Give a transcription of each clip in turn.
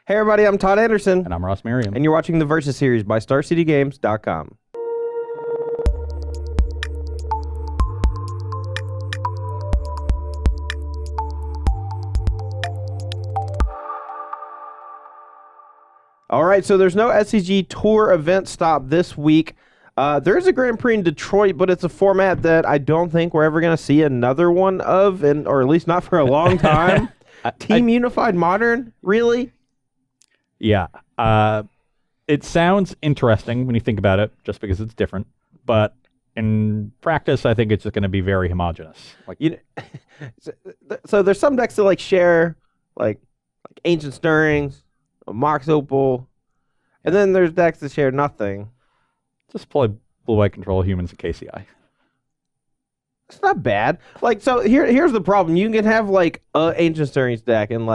Hey everybody, I'm Todd Anderson. And I'm Ross Merriam. And you're watching the Versus series by StarCityGames.com. All right, so there's no SCG Tour event stop this week. There is a Grand Prix in Detroit, but it's a format that I don't think we're ever going to see another one of, or at least not for a long time. Team Unified Modern? Really? Yeah. It sounds interesting when you think about it, just because it's different. But in practice, I think it's just going to be very homogenous. So there's some decks that share like Ancient Stirrings, Mox Opal, and then there's decks that share nothing. Just play blue-white control humans and KCI. It's not bad. So here's the problem. You can have a Ancient Stirrings deck and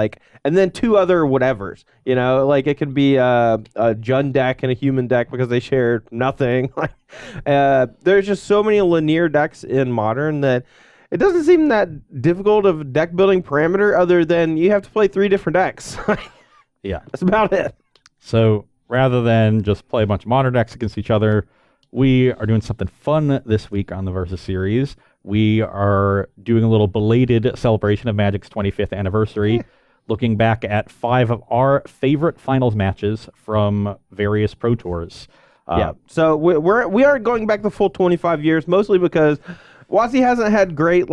then two other whatevers. It could be a Jund deck and a human deck because they share nothing. There's just so many linear decks in Modern that it doesn't seem that difficult of a deck building parameter other than you have to play 3 different decks. Yeah. That's about it. So rather than just play a bunch of Modern decks against each other, we are doing something fun this week on the Versus series. We are doing a little belated celebration of Magic's 25th anniversary, looking back at 5 of our favorite finals matches from various Pro Tours. So we are going back the full 25 years, mostly because WotC hasn't had great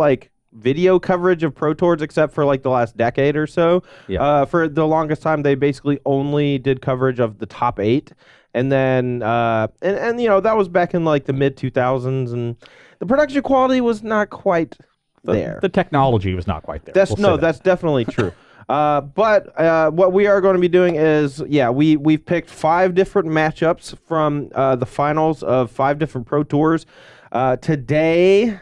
video coverage of Pro Tours except for the last decade or so. Yeah. For the longest time, they basically only did coverage of the top 8. And then, that was back in the mid 2000s, and the production quality was not quite there. The technology was not quite there. That's definitely true. But what we are going to be doing is, we've picked 5 different matchups from the finals of 5 different Pro Tours. Today,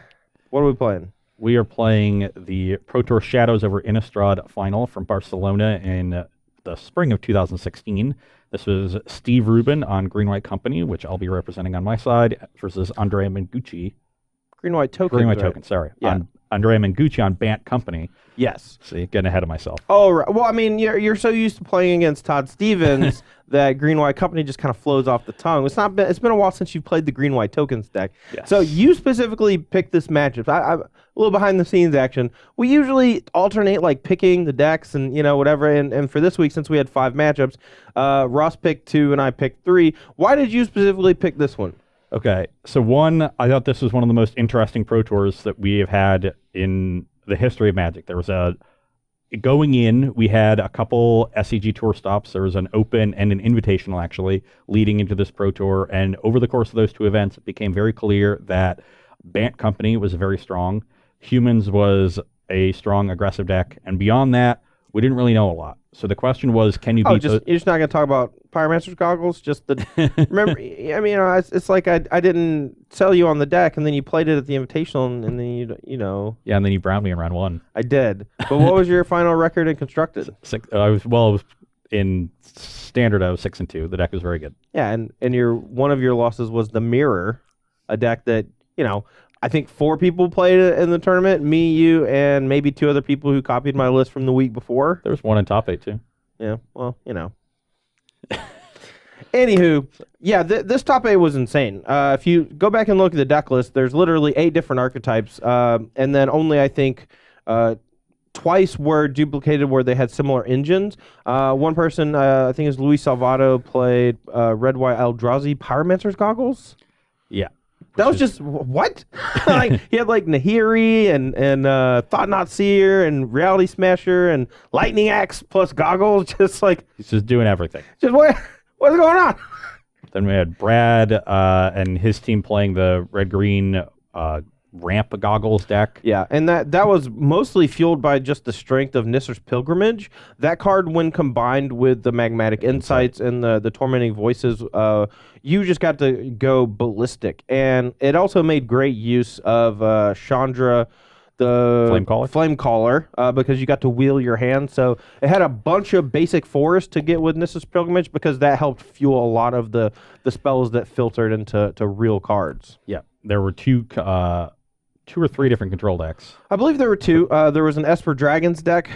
what are we playing? We are playing the Pro Tour Shadows over Innistrad final from Barcelona in the spring of 2016. This was Steve Rubin on Green-White Company, which I'll be representing on my side, versus Andrea Mengucci. Green-White Token. Green-White Token, sorry. Yeah. On Andrea Mengucci on Bant Company. Yes. See, getting ahead of myself. Oh, right. Well, I mean, you're so used to playing against Todd Stevens that Green-White Company just kind of flows off the tongue. It's been a while since you've played the Green-White Tokens deck. Yes. So you specifically picked this matchup. I'm a little behind the scenes action. We usually alternate picking the decks and whatever. And for this week, since we had 5 matchups, Ross picked 2 and I picked 3. Why did you specifically pick this one? Okay, so one, I thought this was one of the most interesting Pro Tours that we have had in the history of Magic. There was going in, we had a couple SCG Tour stops. There was an open and an invitational, actually, leading into this Pro Tour. And over the course of those 2 events, it became very clear that Bant Company was very strong. Humans was a strong, aggressive deck. And beyond that, we didn't really know a lot. So the question was, can you beat you're just not going to talk about Pyromancer's Goggles? Just the remember, I mean, it's like I didn't sell you on the deck, and then you played it at the Invitational, and then Yeah, and then you browned me in round 1. I did. But what was your final record in Constructed? It was in Standard, I was 6-2. The deck was very good. Yeah, and one of your losses was the Mirror, a deck that, I think 4 people played it in the tournament, me, you, and maybe 2 other people who copied my list from the week before. There was 1 in top 8, too. Yeah, well, Anywho, yeah, this top 8 was insane. If you go back and look at the deck list, there's literally 8 different archetypes, and then only, I think, twice were duplicated where they had similar engines. One person, I think it was Luis Salvato, played Red White Eldrazi Pyromancer's Goggles. Yeah. That was just, what? He had Nahiri and Thought Not Seer and Reality Smasher and Lightning Axe plus Goggles. He's just doing everything. Just what's going on? Then we had Brad and his team playing the red-green ramp goggles deck. Yeah, and that was mostly fueled by just the strength of Nisser's Pilgrimage. That card, when combined with the Magmatic Insights and the Tormenting Voices, you just got to go ballistic. And it also made great use of Chandra, the Flamecaller, because you got to wheel your hand. So it had a bunch of basic forest to get with Nisser's Pilgrimage because that helped fuel a lot of the spells that filtered into real cards. Yeah, there were 2 or 3 different control decks. I believe there were 2. There was an Esper Dragons deck.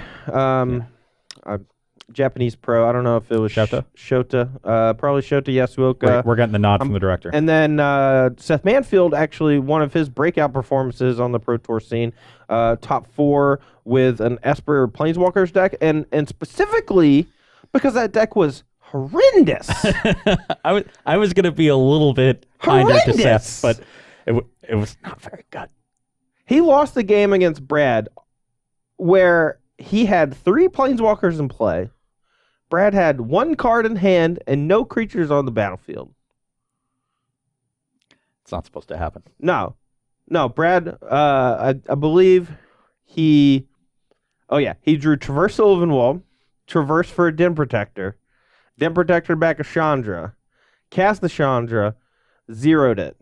Japanese pro. I don't know if it was Shota? Shota. Probably Shota Yasuoka. We're getting the nod from the director. And then Seth Manfield, actually, one of his breakout performances on the Pro Tour scene, top 4 with an Esper Planeswalkers deck, and specifically because that deck was horrendous. I was gonna be a little bit kinder to Horrendous! Seth, but it was not very good. He lost the game against Brad where he had 3 Planeswalkers in play. Brad had 1 card in hand and no creatures on the battlefield. It's not supposed to happen. No, Brad, I believe he drew Traverse Sylvanwald, Traverse for a Den Protector back a Chandra, cast the Chandra, zeroed it,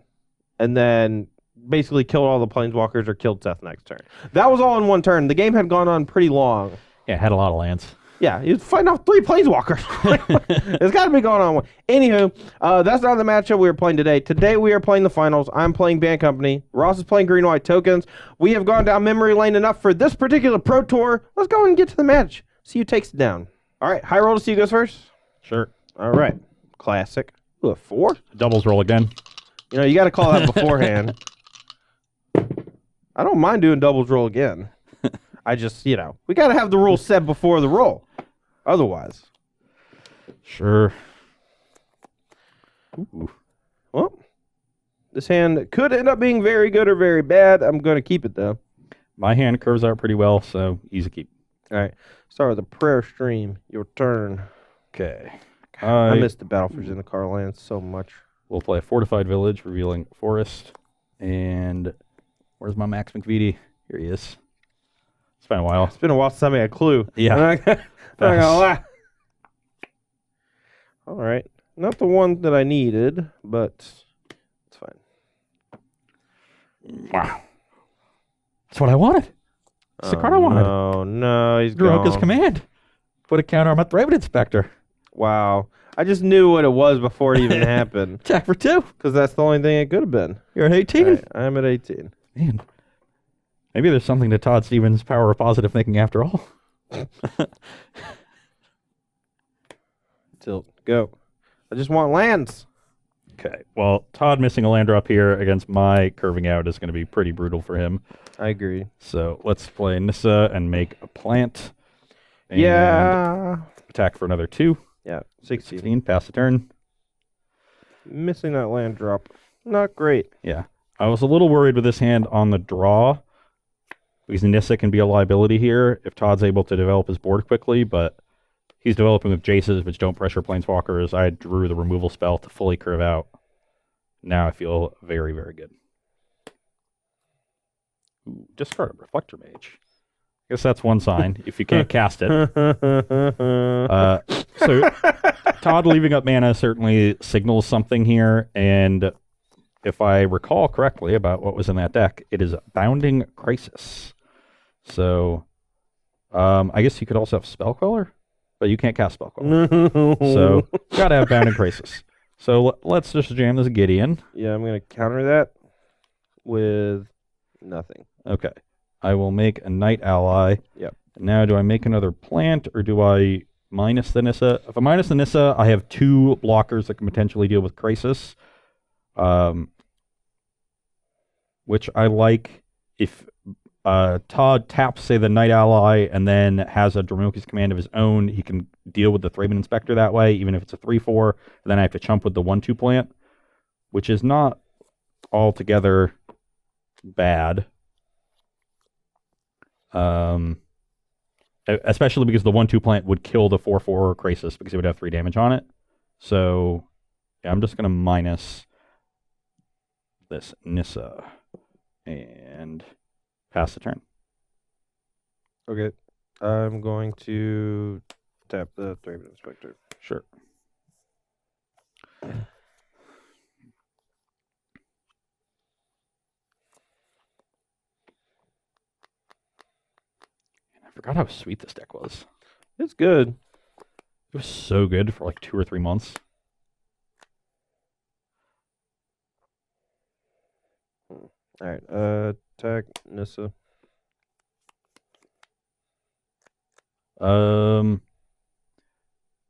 and then basically killed all the Planeswalkers or killed Seth next turn. That was all in one turn. The game had gone on pretty long. Yeah, it had a lot of lands. Yeah, he was fighting off 3 Planeswalkers. It's got to be going on. Anywho, that's not the matchup we are playing today. Today we are playing the finals. I'm playing Bant Company. Ross is playing Green-White Tokens. We have gone down memory lane enough for this particular Pro Tour. Let's go and get to the match. See who takes it down. All right, high roll to see who goes first. Sure. All right, classic. Ooh, a 4? Doubles roll again. You know, you got to call that beforehand. I don't mind doing doubles roll again. I just, we got to have the rules set before the roll. Otherwise. Sure. Ooh. Well, this hand could end up being very good or very bad. I'm going to keep it, though. My hand curves out pretty well, so easy keep. All right. Start with a prayer stream. Your turn. Okay. I miss the Battle for Zendikar lands so much. We'll play a Fortified Village, revealing Forest. And where's my Max McVitie? Here he is. It's been a while. It's been a while since I made a clue. Yeah. I'm not gonna lie. All right. Not the one that I needed, but it's fine. Wow. That's what I wanted. That's the card I wanted. Oh, no, he's Groka's gone. Command. Put a counter on my Thraben Inspector. Wow. I just knew what it was before it even happened. Attack for 2. Because that's the only thing it could have been. You're at 18. Right, I'm at 18. Man. Maybe there's something to Todd Stevens' power of positive thinking after all. Tilt. Go. I just want lands. Okay. Well, Todd missing a land drop here against my curving out is going to be pretty brutal for him. I agree. So let's play Nissa and make a plant. And Yeah. attack for another 2. Yeah. 16. 16. Pass the turn. Missing that land drop. Not great. Yeah. I was a little worried with this hand on the draw, because Nissa can be a liability here if Todd's able to develop his board quickly, but he's developing with Jaces, which don't pressure Planeswalkers. I drew the removal spell to fully curve out. Now I feel very, very good. Ooh, discard a Reflector Mage. I guess that's one sign, if you can't cast it. So Todd leaving up mana certainly signals something here, and if I recall correctly about what was in that deck, it is Bounding Crisis. So I guess you could also have Spellqueller, but you can't cast Spellqueller. So gotta have Bounding Crisis. So let's just jam this Gideon. Yeah, I'm going to counter that with nothing. Okay. I will make a Knight Ally. Yep. Now, do I make another plant, or do I minus the Nissa? If I minus the Nissa, I have 2 blockers that can potentially deal with Crisis, which I like. If Todd taps, say, the Knight Ally, and then has a Dromoka's Command of his own, he can deal with the Thraben Inspector that way, even if it's a 3/4. Then I have to chump with the 1/2 plant, which is not altogether bad. Especially because the 1/2 plant would kill the 4/4 Crisis because it would have 3 damage on it. So yeah, I'm just going to minus this Nissa and pass the turn. Okay. I'm going to tap the Thraben Inspector. Sure. I forgot how sweet this deck was. It's good. It was so good for like 2 or 3 months. All right. Attack Nissa.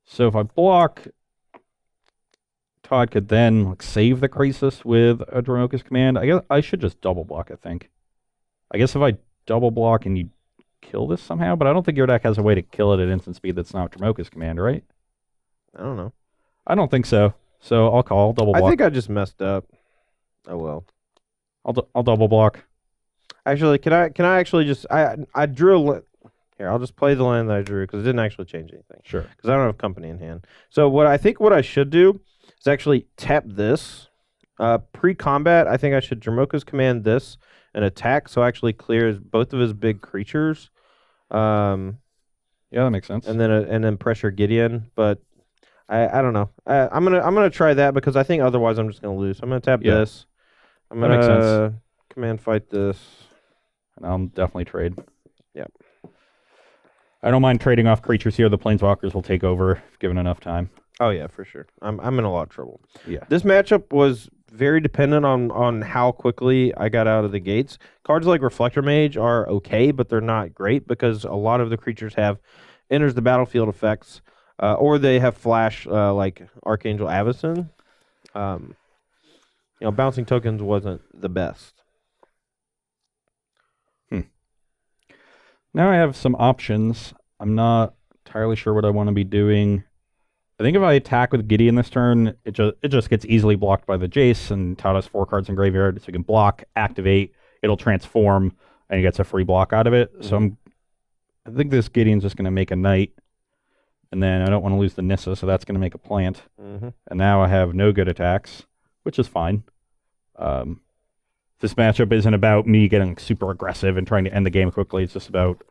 So if I block, Todd could then like save the crisis with a Dromoka's command. I guess I should just double block, I think. I guess if I double block and you kill this somehow, but I don't think your deck has a way to kill it at instant speed that's not Dromoka's command, right? I don't know. I don't think so. So I'll call double block. I think I just messed up. Oh well. I'll double block. Actually, can I actually just I drew a here. I'll just play the land that I drew because it didn't actually change anything. Sure. Because I don't have company in hand. So what I should do is actually tap this. Pre-combat, I think I should Dromoka's command this and attack, so actually clears both of his big creatures. Yeah, that makes sense. And then pressure Gideon, but I don't know. I'm gonna try that because I think otherwise I'm just gonna lose. So I'm gonna tap this. I'm That makes sense. gonna command fight this. And I'll definitely trade. Yep. I don't mind trading off creatures here. The Planeswalkers will take over if given enough time. Oh yeah, for sure. I'm in a lot of trouble. Yeah. This matchup was very dependent on how quickly I got out of the gates. Cards like Reflector Mage are okay, but they're not great because a lot of the creatures have enters the battlefield effects, or they have flash like Archangel Avacyn. Bouncing tokens wasn't the best. Now I have some options. I'm not entirely sure what I want to be doing. I think if I attack with Gideon this turn, it just gets easily blocked by the Jace, and Todd has 4 cards in graveyard, so you can block, activate, it'll transform, and he gets a free block out of it. Mm-hmm. So I think this Gideon's just going to make a knight, and then I don't want to lose the Nissa, so that's going to make a plant. Mm-hmm. And now I have no good attacks, which is fine. This matchup isn't about me getting super aggressive and trying to end the game quickly. It's just about...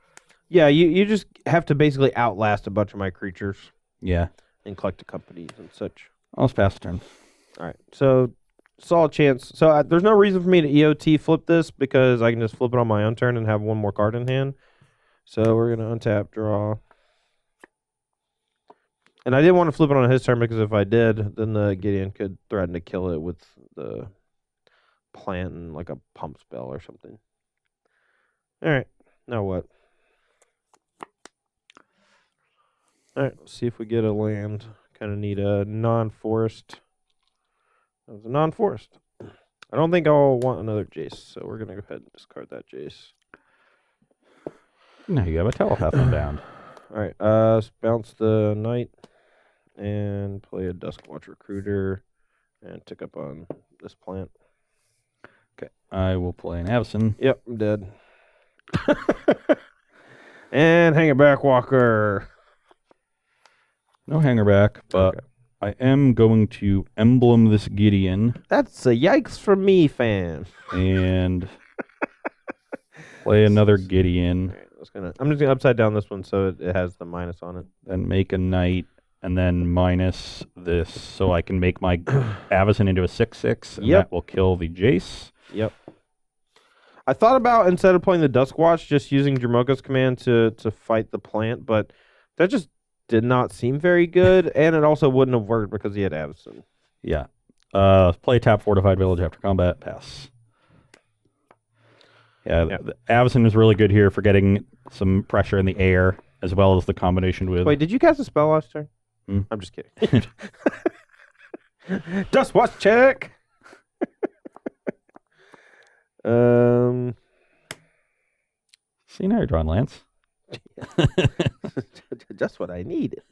Yeah, you just have to basically outlast a bunch of my creatures. Yeah. And collect the companies and such. I'll just pass the turn. All right. So, solid chance. So, there's no reason for me to EOT flip this because I can just flip it on my own turn and have one more card in hand. So, we're going to untap, draw. And I didn't want to flip it on his turn because if I did, then the Gideon could threaten to kill it with the plant and like a pump spell or something. All right. Now what? All right, let's see if we get a land. Kind of need a non-forest. That was a non-forest. I don't think I'll want another Jace, so we're going to go ahead and discard that Jace. Now you have a telepath unbound. All right, let's bounce the Knight and play a Duskwatch Recruiter and tick up on this plant. Okay, I will play an Avacyn. Yep, I'm dead. And hang it back, Walker. No hanger back, but okay. I am going to emblem this Gideon. That's a yikes from me, fan. And play another Gideon. Right, I'm just gonna upside down this one so it has the minus on it. Then make a knight, and then minus this, so I can make my Avacyn into a 6/6, and that will kill the Jace. Yep. I thought about instead of playing the Duskwatch, just using Dromoka's command to fight the plant, but that just did not seem very good, and it also wouldn't have worked because he had Avacyn. Yeah. Play tap Fortified Village after combat, pass. Yeah, the Avacyn is really good here for getting some pressure in the air, as well as the combination with... Wait, did you cast a spell last turn? I'm just kidding. Duskwatch check! See, now you're drawing lands. Just what I needed.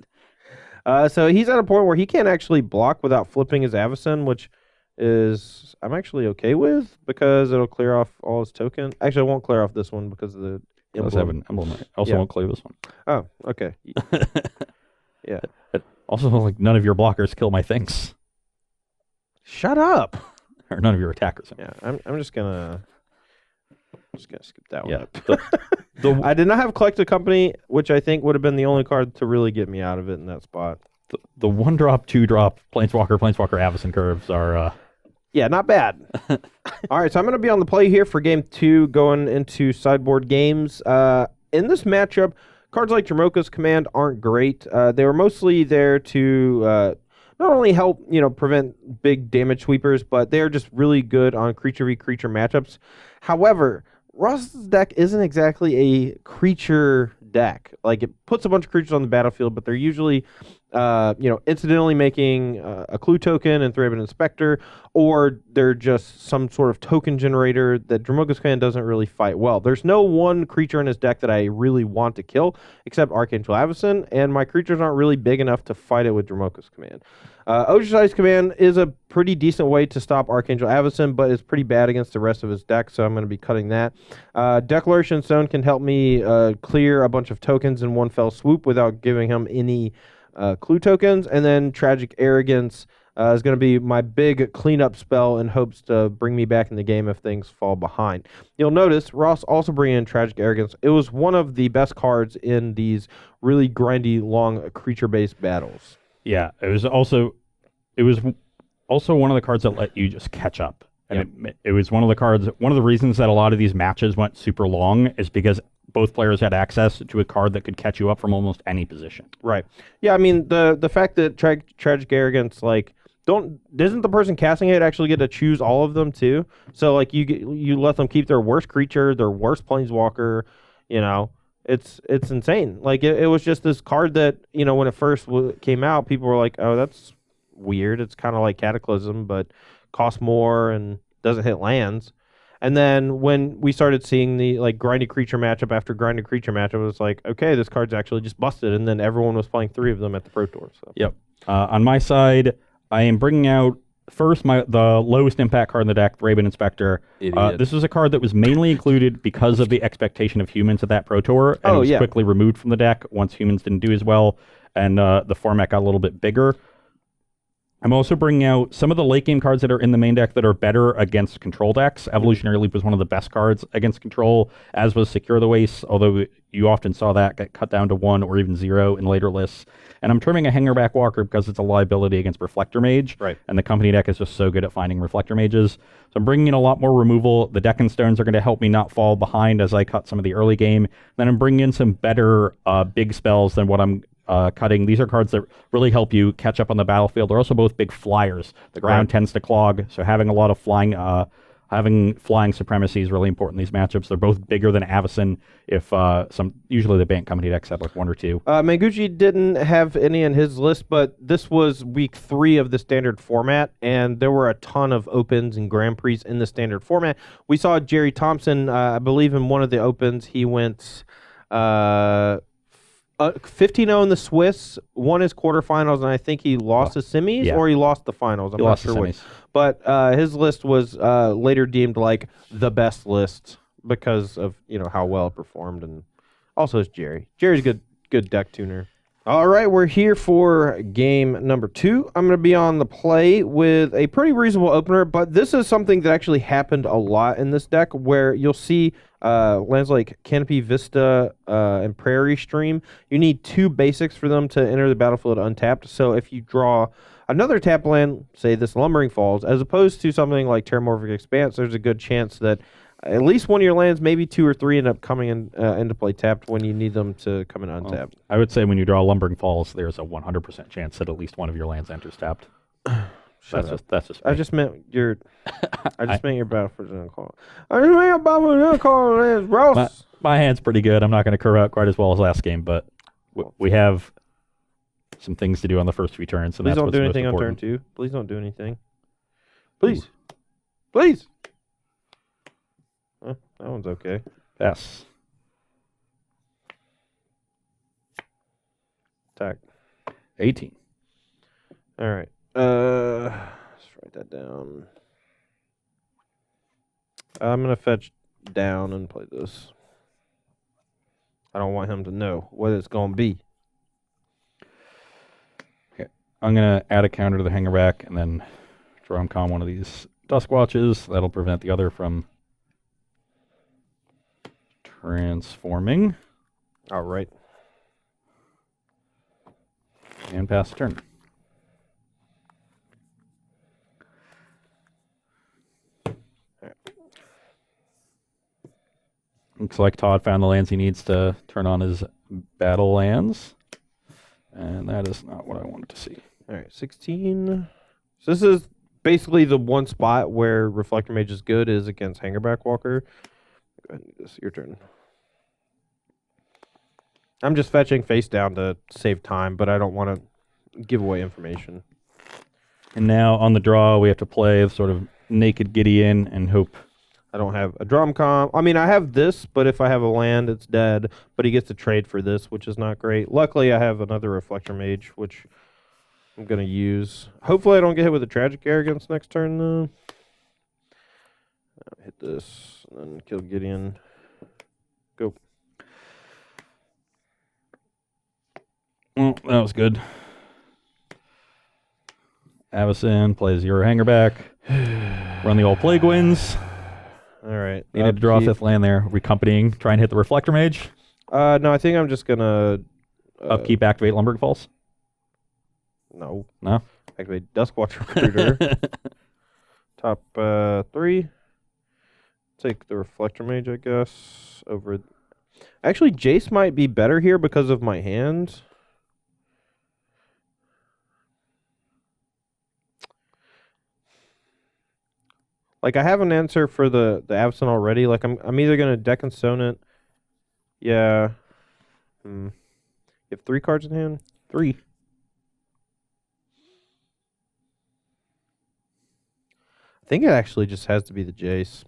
So he's at a point where he can't actually block without flipping his Avacyn, which is I'm actually okay with because it'll clear off all his token. Actually, I won't clear off this one because of the emblem. Let's have an emblem. Also won't clear this one. Oh, okay. Yeah. Also, like none of your blockers kill my things. Shut up. Or none of your attackers. Yeah, I'm just gonna skip that one. Yeah. I did not have Collected Company, which I think would have been the only card to really get me out of it in that spot. The 1-drop, 2-drop Planeswalker Avacyn curves are... Yeah, not bad. All right, so I'm going to be on the play here for Game 2 going into sideboard games. In this matchup, cards like Dromoka's Command aren't great. They were mostly there to not only help prevent big damage sweepers, but they're just really good on creature v creature matchups. However, Ross's deck isn't exactly a creature deck. Like, it puts a bunch of creatures on the battlefield, but they're usually incidentally making a clue token and three-headed inspector, or they're just some sort of token generator that Dromoka's Command doesn't really fight well. There's no one creature in his deck that I really want to kill except Archangel Avacyn, and my creatures aren't really big enough to fight it with Dromoka's Command. Ostracized Command is a pretty decent way to stop Archangel Avacyn, but it's pretty bad against the rest of his deck, so I'm going to be cutting that. Declaration Stone can help me clear a bunch of tokens in one fell swoop without giving him any clue tokens, and then Tragic Arrogance is going to be my big cleanup spell in hopes to bring me back in the game if things fall behind. You'll notice Ross also bringing in Tragic Arrogance. It was one of the best cards in these really grindy, long creature-based battles. Yeah, it was also one of the cards that let you just catch up. And it was one of the reasons that a lot of these matches went super long is because both players had access to a card that could catch you up from almost any position. Right. Yeah, I mean, the fact that Tragic Arrogance, like, doesn't the person casting it actually get to choose all of them too? So, like, you let them keep their worst creature, their worst planeswalker, it's insane. Like, it was just this card that, when it first came out, people were like, oh, that's weird. It's kind of like Cataclysm, but costs more and doesn't hit lands. And then when we started seeing the grindy creature matchup after grinded creature matchup, it was like, okay, this card's actually just busted. And then everyone was playing 3 of them at the Pro Tour. So. Yep. On my side, I am bringing out first the lowest impact card in the deck, Raven Inspector. This was a card that was mainly included because of the expectation of humans at that Pro Tour, and it was quickly removed from the deck once humans didn't do as well, and the format got a little bit bigger. I'm also bringing out some of the late game cards that are in the main deck that are better against control decks. Evolutionary Leap was one of the best cards against control, as was Secure the Waste, although you often saw that get cut down to 1 or even 0 in later lists. And I'm trimming a Hangerback Walker because it's a liability against Reflector Mage, right? And the company deck is just so good at finding Reflector Mages. So I'm bringing in a lot more removal. The Deck and Stones are going to help me not fall behind as I cut some of the early game. Then I'm bringing in some better big spells than what I'm cutting. These are cards that really help you catch up on the battlefield. They're also both big flyers. The ground tends to clog, so having a lot of having flying supremacy is really important in these matchups. They're both bigger than Avacyn. Usually the Bant company decks have like 1 or 2. Manguchi didn't have any in his list, but this was week 3 of the standard format, and there were a ton of opens and Grand Prix in the standard format. We saw Jerry Thompson, I believe in one of the opens, he went 15-0 in the Swiss, won his quarterfinals, and I think he lost his semis, or he lost the finals. I'm not sure which. But his list was later deemed like the best list because of how well it performed, and also it's Jerry. Jerry's a good deck tuner. All right, we're here for game number 2. I'm going to be on the play with a pretty reasonable opener, but this is something that actually happened a lot in this deck where you'll see lands like Canopy Vista and Prairie Stream. You need 2 basics for them to enter the battlefield untapped. So if you draw another tap land, say this Lumbering Falls, as opposed to something like Terramorphic Expanse, there's a good chance that at least one of your lands, maybe 2 or 3, end up coming into play tapped when you need them to come in untapped. I would say when you draw Lumbering Falls, there's a 100% chance that at least one of your lands enters tapped. That's just me. I just meant your Battlefield Zone call. I just meant your Battlefield Zone call lands, Ross. My hand's pretty good. I'm not going to curve out quite as well as last game, but we have some things to do on the first few turns. Please don't do anything on turn 2. Please don't do anything. Please. Please. That one's okay. Yes. Attack. 18. All right. Let's write that down. I'm going to fetch down and play this. I don't want him to know what it's going to be. Okay. I'm going to add a counter to the Hangerback and then draw and con one of these Duskwatches. That'll prevent the other from transforming. All right. And pass the turn. Looks like Todd found the lands he needs to turn on his battle lands. And that is not what I wanted to see. All right, 16. So this is basically the one spot where Reflector Mage is good is against Hangerback Walker. Go ahead and do this. Your turn. I'm just fetching face down to save time, but I don't want to give away information. And now on the draw, we have to play sort of naked Gideon and hope. I don't have a drum comp. I mean, I have this, but if I have a land, it's dead. But he gets to trade for this, which is not great. Luckily, I have another Reflector Mage, which I'm going to use. Hopefully, I don't get hit with a Tragic Arrogance next turn, though. Hit this, and then kill Gideon. Go. Well, that was good. Avacyn plays your hanger back. Run the old Plague Winds. All right. Needed to draw a 5th land there. Recompeting. Try and hit the Reflector Mage. No, I think I'm just going to... Upkeep, activate Lumberg Falls. No. No? Activate Duskwatch Recruiter. Top 3. Take the Reflector Mage, I guess, over... Actually, Jace might be better here because of my hand. Like, I have an answer for the Avacyn already. Like, I'm either going to deck and stone it. Yeah. You have 3 cards in hand? 3. I think it actually just has to be the Jace.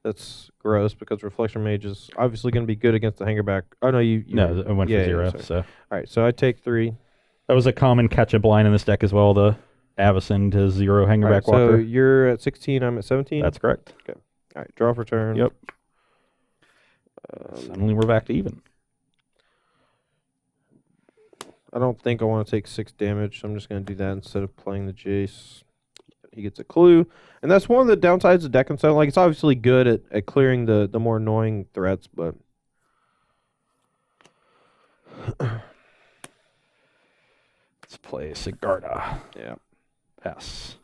That's gross because Reflection Mage is obviously going to be good against the hangerback. Oh, no, you No, I went for 0. So. All right, so I take 3. That was a common catch-up line in this deck as well, the Avacyn to 0 hangerback Right, walker. so you're at 16, I'm at 17? That's correct. Okay. All right, draw for turn. Yep. Suddenly we're back to even. I don't think I want to take 6 damage, so I'm just going to do that instead of playing the Jace. He gets a clue. And that's one of the downsides of deck and stone. Like, it's obviously good at clearing the more annoying threats, but... Let's play Sigarda. Yeah. Pass.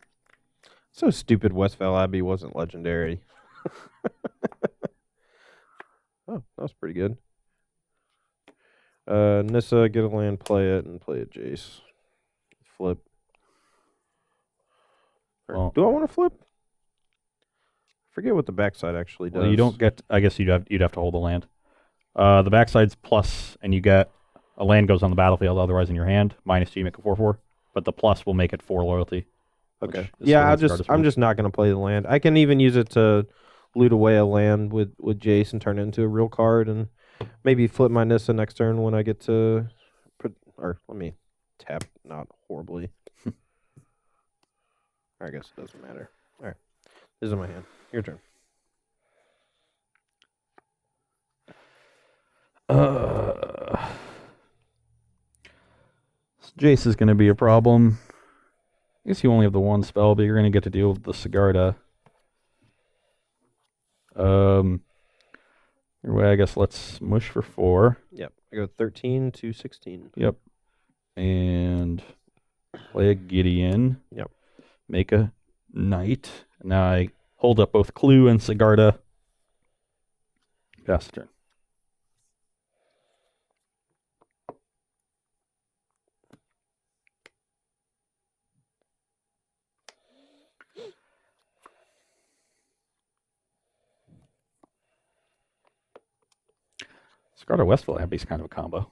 So stupid Westphal Abbey wasn't legendary. Oh, that was pretty good. Nissa, get a land, play it, and play a Jace. Flip. Well, do I want to flip? Forget what the backside actually does. Well, you don't get. I guess you'd have to hold the land. The backside's plus, and you get a land goes on the battlefield. Otherwise, in your hand, -2, you make a 4/4. But the plus will make it 4 loyalty. Okay. Yeah, I'm just not going to play the land. I can even use it to loot away a land with Jace and turn it into a real card, and maybe flip my Nissa next turn when I get to. Or let me tap not horribly. I guess it doesn't matter. All right. This is in my hand. Your turn. Jace is going to be a problem. I guess you only have the 1 spell, but you're going to get to deal with the Sigarda. Your way, I guess let's mush for 4. Yep. I go 13 to 16. Yep. And play a Gideon. Yep. Make a knight. Now I hold up both Clue and Sigarda. Pass the turn. Sigarda Westville Abbey's kind of a combo.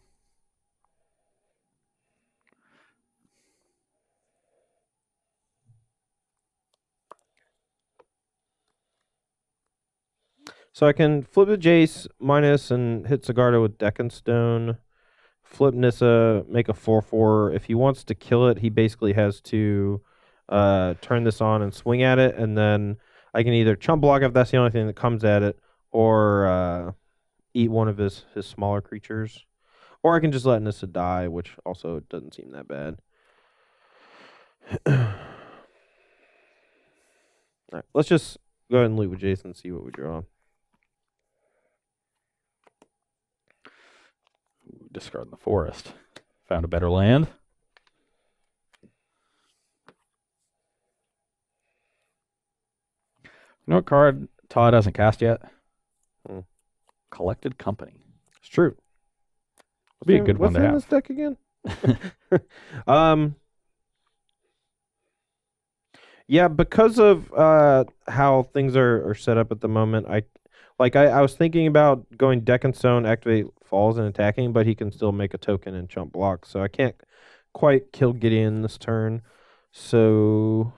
So I can flip the Jace minus and hit Sigarda with Deck and Stone. Flip Nissa, make a 4/4. If he wants to kill it, he basically has to turn this on and swing at it, and then I can either chump block if that's the only thing that comes at it, or eat one of his smaller creatures. Or I can just let Nissa die, which also doesn't seem that bad. All right, let's just go ahead and loot with Jason and see what we draw. Discard the forest. Found a better land. You know what card Todd hasn't cast yet? Collected Company. It's true. Would be a good one to have. What's in this deck again? Yeah, because of how things are set up at the moment, I was thinking about going Deck and Stone, activate Falls and attacking, but he can still make a token and chump block, so I can't quite kill Gideon this turn. So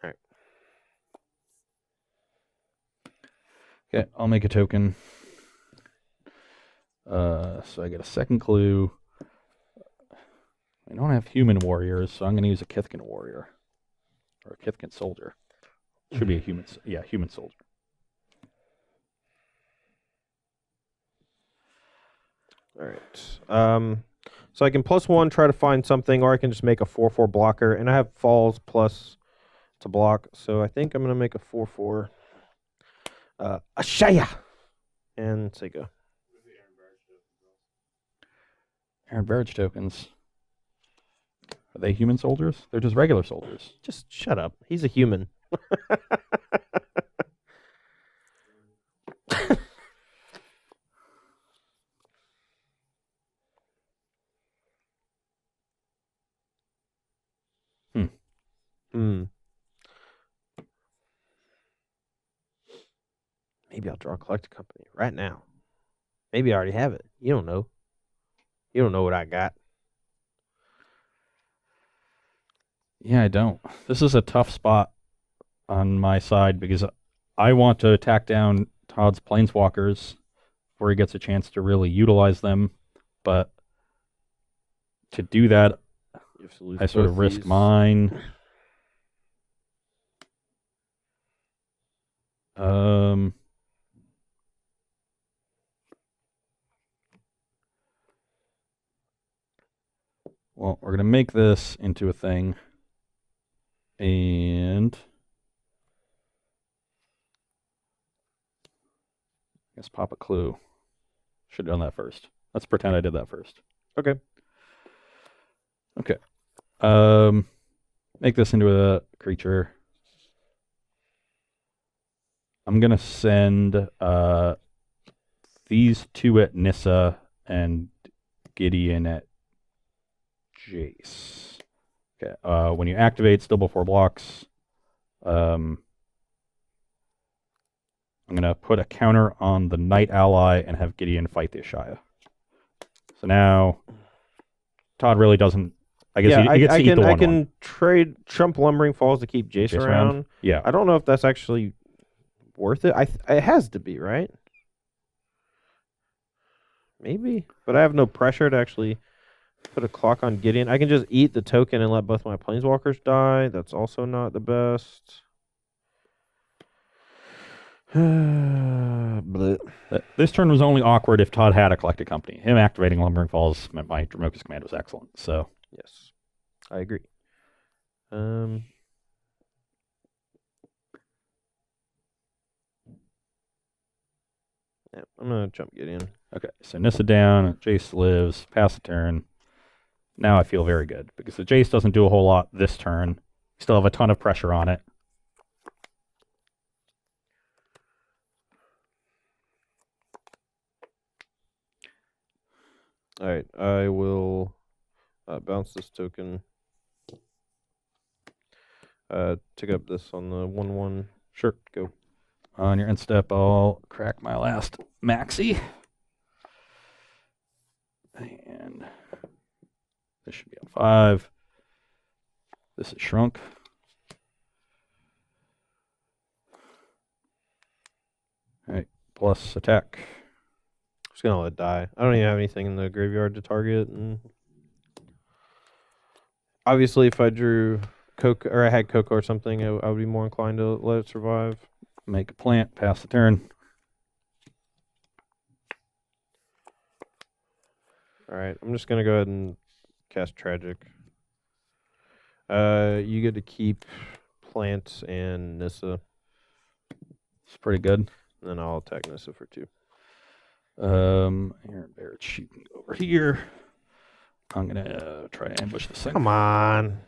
alright. Okay, I'll make a token. So I get a second clue. I don't have human warriors, so I'm going to use a Kithkin warrior. Or a Kithkin soldier. Should be a human, human soldier. Alright. So I can +1 try to find something, or I can just make a 4/4 blocker, and I have falls plus to block, so I think I'm gonna make a 4/4 Ashaya and Sega. Aaron Barrage tokens. Are they human soldiers? They're just regular soldiers. Just shut up. He's a human. Maybe I'll draw a collector company right now. Maybe I already have it. You don't know. You don't know what I got. Yeah, I don't. This is a tough spot on my side because I want to attack down Todd's planeswalkers before he gets a chance to really utilize them. But to do that, I sort of risk mine. Well, we're going to make this into a thing. And I guess pop a clue. Should have done that first. Let's pretend I did that first. Okay. Okay. Make this into a creature. I'm going to send these two at Nissa and Gideon at Jace. Okay. When you activate, still before blocks, I'm going to put a counter on the Knight ally and have Gideon fight the Ashaya. So now Todd really doesn't. I guess he gets to eat the 1/1. I can trade Trump Lumbering Falls to keep Jace around. Yeah. I don't know if that's actually worth it. It has to be, right? Maybe. But I have no pressure to actually put a clock on Gideon. I can just eat the token and let both my planeswalkers die. That's also not the best. This turn was only awkward if Todd had a collected company. Him activating Lumbering Falls meant my Dromoka's command was excellent. So yes, I agree. Yeah, I'm gonna jump Gideon. Okay, so Nissa down, Jace lives, pass the turn. Now I feel very good because the Jace doesn't do a whole lot this turn. Still have a ton of pressure on it. All right, I will bounce this token. Take up this on the 1/1. Sure, go. On your end step, I'll crack my last maxi. And this should be on 5. This is shrunk. All right, plus attack. I'm just gonna let it die. I don't even have anything in the graveyard to target, and obviously, if I drew Coco or I had Coco or something, I would be more inclined to let it survive. Make a plant, pass the turn. All right, I'm just gonna go ahead and cast Tragic. You get to keep Plant and Nissa. It's pretty good. And then I'll attack Nissa for 2. Aaron Barrett, you can go over here. I'm gonna try to ambush the second. Come on,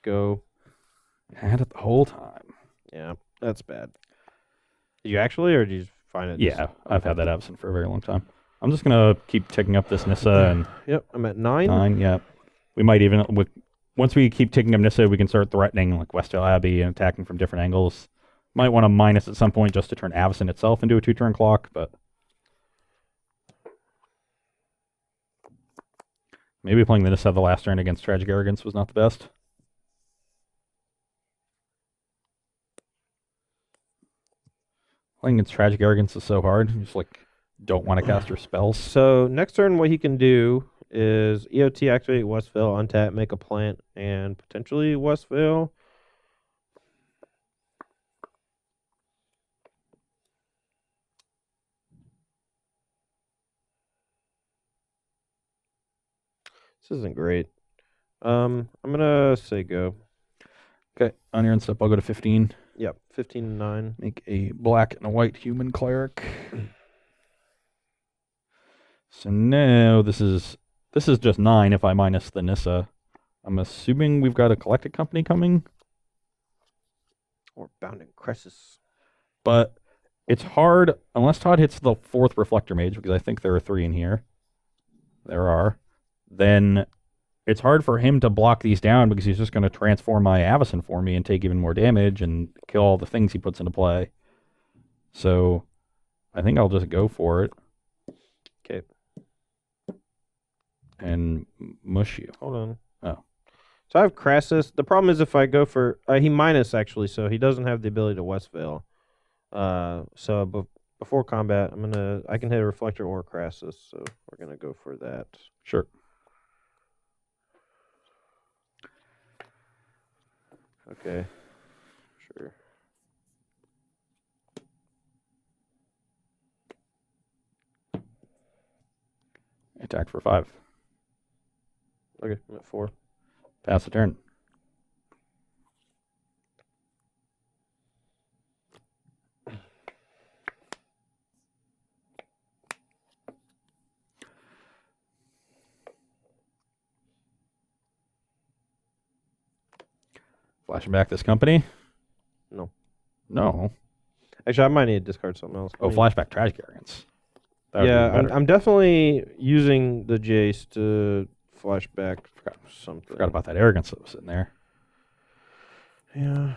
go. Had it the whole time. Yeah, that's bad. Did you actually, or did you find it? Yeah, I've had that absent for a very long time. I'm just gonna keep ticking up this Nissa and. Yep, I'm at 9. 9. Yeah, we might even once we keep ticking up Nissa, we can start threatening like Westdale Abbey and attacking from different angles. Might want to minus at some point just to turn Avacyn itself into a 2-turn clock, but. Maybe playing the Nissa the last turn against Tragic Arrogance was not the best. Playing against Tragic Arrogance is so hard. You just like don't want to cast your spells. So next turn, what he can do is EOT activate Westvale, untap, make a plant, and potentially Westvale. This isn't great. I'm gonna say go. Okay, on your end step, I'll go to 15. Yep, 15-9. Make a black and a white human cleric. So now this is just 9 if I minus the Nissa. I'm assuming we've got a collected company coming, Or Bounding Crescent. but it's hard unless Todd hits the 4th Reflector Mage, because I think there are 3 in here. There are. Then it's hard for him to block these down because he's just going to transform my Avacyn for me and take even more damage and kill all the things he puts into play. So I think I'll just go for it. Okay. And mush you. Hold on. Oh. So I have Crassus. The problem is if I go for... he minus, actually, so he doesn't have the ability to Westvale. Before combat, I can hit a Reflector or Crassus, so we're going to go for that. Sure. Okay. Sure. Attack for 5. Okay, I'm at 4. Pass the turn. Flashing back this company? No. No. Actually, I might need to discard something else. Oh, flashback Tragic Arrogance. That would be Yeah, better. I'm definitely using the Jace to flashback something. Forgot about that Arrogance that was sitting there. Yeah.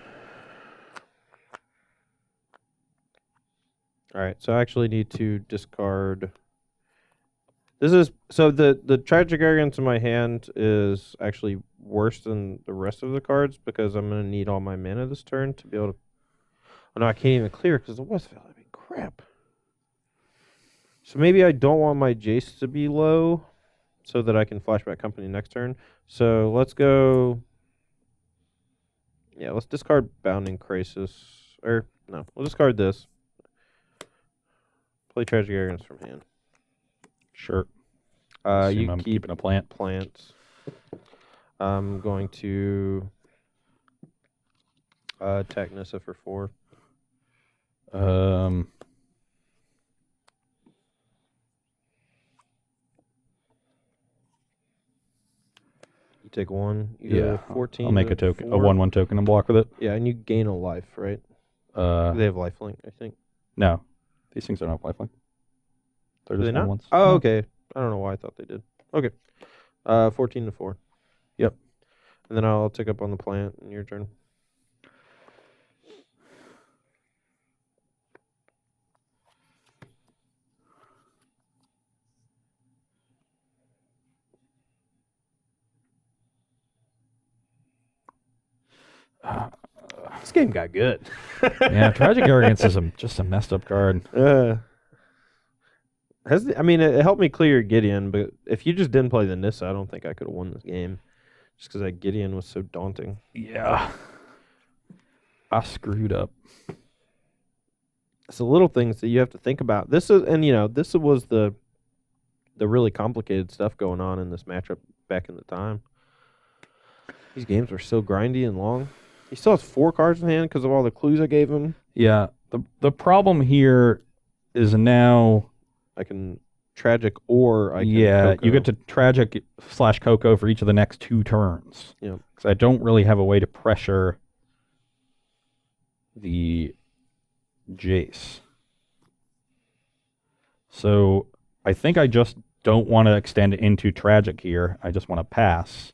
All right, so I actually need to discard. This is so the Tragic Arrogance in my hand is actually worse than the rest of the cards because I'm gonna need all my mana this turn to be able to. Oh no, I can't even clear because the Westvale. I mean, crap. So maybe I don't want my Jace to be low, so that I can flashback company next turn. So let's go. Yeah, let's discard Bounding Crisis. Or no, we'll discard this. Play Tragic Arrogance from hand. Sure. You I'm keep keeping a plant. plants. I'm going to attack Nissa for 4. You take 1. You Yeah. go 14. I'll make to a token, 4. a 1/1 token, and block with it. Yeah, and you gain a life, right? They have lifelink, I think. No, these things don't have lifelink. They're Do just they not? ones. Oh, No. okay. I don't know why I thought they did. Okay. 14 to 4. Yep. And then I'll tick up on the plant in your turn. This game got good. Yeah, Tragic Arrogance is just a messed up card. It helped me clear Gideon, but if you just didn't play the Nissa, I don't think I could have won this game. Just because that Gideon was so daunting. Yeah. I screwed up. It's the little things that you have to think about. This was the really complicated stuff going on in this matchup back in the time. These games were so grindy and long. He still has 4 cards in hand because of all the clues I gave him. Yeah. The problem here is now I can Tragic or I can Coco. you get to Tragic / Coco for each of the next 2 turns. Yeah. Because I don't really have a way to pressure the Jace. So I think I just don't want to extend it into Tragic here. I just want to pass.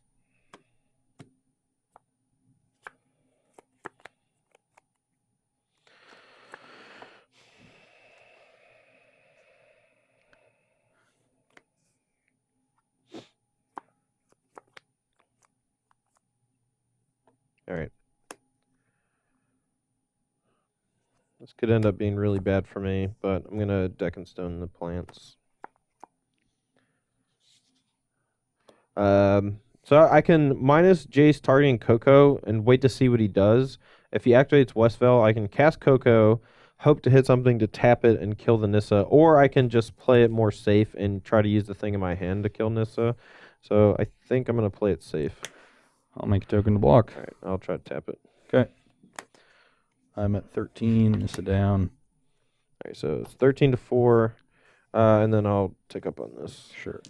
All right. This could end up being really bad for me, but I'm going to deck and stone the plants. So I can minus Jace targeting Coco and wait to see what he does. If he activates Westvale, I can cast Coco, hope to hit something to tap it and kill the Nissa, or I can just play it more safe and try to use the thing in my hand to kill Nissa. So I think I'm going to play it safe. I'll make a token to block. All right, I'll try to tap it. Okay. I'm at 13. Nissa down. All right, so it's 13 to 4, and then I'll tick up on this. Sure.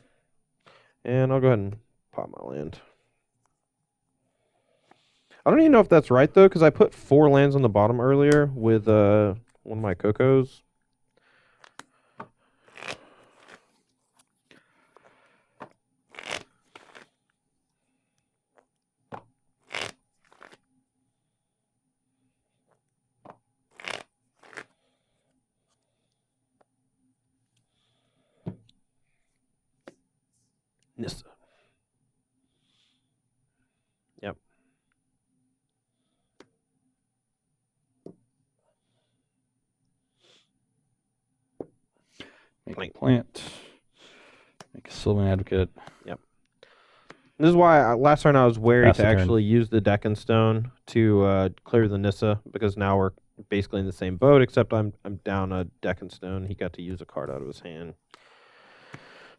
And I'll go ahead and pop my land. I don't even know if that's right, though, because I put 4 lands on the bottom earlier with one of my Cocos. Nissa. Yep. Make a plant. Make a Sylvan Advocate. Yep. This is why last turn I was wary Pass to the turn. actually use the Deck and Stone to clear the Nissa, because now we're basically in the same boat, except I'm down a Deck and Stone. He got to use a card out of his hand.